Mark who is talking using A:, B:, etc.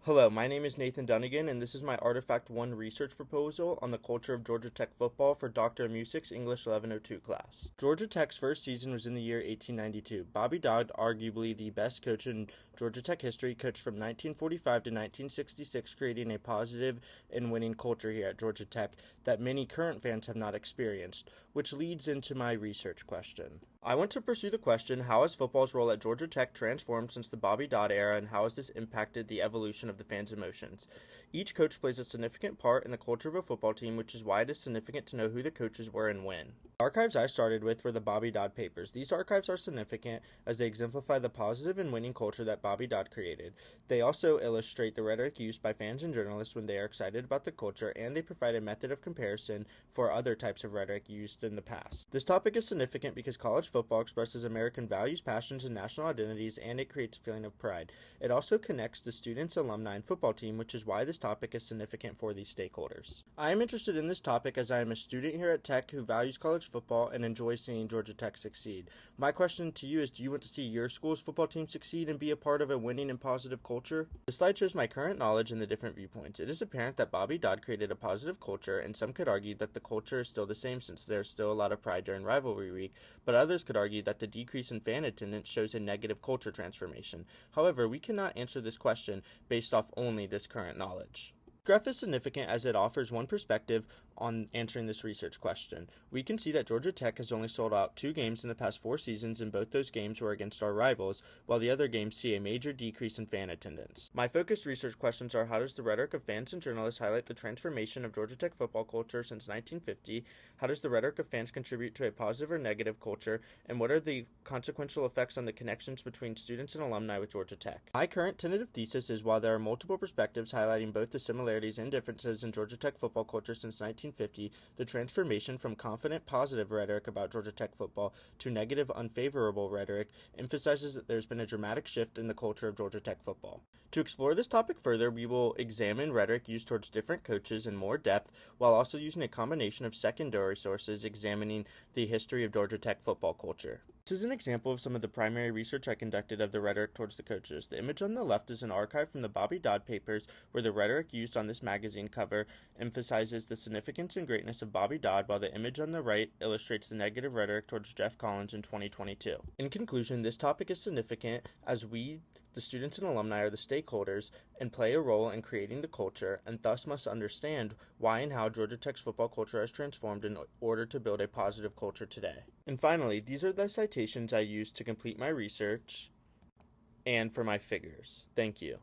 A: Hello, my name is Nathan Dunnigan, and this is my Artifact 1 research proposal on the culture of Georgia Tech football for Dr. Music's English 1102 class. Georgia Tech's first season was in the year 1892. Bobby Dodd, arguably the best coach in Georgia Tech history, coached from 1945 to 1966, creating a positive and winning culture here at Georgia Tech that many current fans have not experienced, which leads into my research question. I want to pursue the question, how has football's role at Georgia Tech transformed since the Bobby Dodd era, and how has this impacted the evolution of the fans' emotions? Each coach plays a significant part in the culture of a football team, which is why it is significant to know who the coaches were and when. The archives I started with were the Bobby Dodd papers. These archives are significant as they exemplify the positive and winning culture that Bobby Dodd created. They also illustrate the rhetoric used by fans and journalists when they are excited about the culture, and they provide a method of comparison for other types of rhetoric used in the past. This topic is significant because college football expresses American values, passions, and national identities, and it creates a feeling of pride. It also connects the students, alumni, and football team, which is why this topic is significant for these stakeholders. I am interested in this topic as I am a student here at Tech who values college football and enjoys seeing Georgia Tech succeed. My question to you is, do you want to see your school's football team succeed and be a part of a winning and positive culture? The slide shows my current knowledge and the different viewpoints. It is apparent that Bobby Dodd created a positive culture, and some could argue that the culture is still the same since there's still a lot of pride during rivalry week, but others could argue that the decrease in fan attendance shows a negative culture transformation. However, we cannot answer this question based off only this current knowledge. This graph is significant as it offers one perspective on answering this research question. We can see that Georgia Tech has only sold out 2 games in the past 4 seasons, and both those games were against our rivals, while the other games see a major decrease in fan attendance. My focused research questions are, how does the rhetoric of fans and journalists highlight the transformation of Georgia Tech football culture since 1950? How does the rhetoric of fans contribute to a positive or negative culture? And what are the consequential effects on the connections between students and alumni with Georgia Tech? My current tentative thesis is, while there are multiple perspectives highlighting both the similarities and differences in Georgia Tech football culture since 1950, the transformation from confident, positive rhetoric about Georgia Tech football to negative, unfavorable rhetoric emphasizes that there's been a dramatic shift in the culture of Georgia Tech football. To explore this topic further, we will examine rhetoric used towards different coaches in more depth, while also using a combination of secondary sources examining the history of Georgia Tech football culture. This is an example of some of the primary research I conducted of the rhetoric towards the coaches. The image on the left is an archive from the Bobby Dodd papers, where the rhetoric used on this magazine cover emphasizes the significance and greatness of Bobby Dodd, while the image on the right illustrates the negative rhetoric towards Jeff Collins in 2022. In conclusion, this topic is significant as we, the students and alumni, are the stakeholders and play a role in creating the culture, and thus must understand why and how Georgia Tech's football culture has transformed in order to build a positive culture today. And finally, these are the citations I used to complete my research and for my figures. Thank you.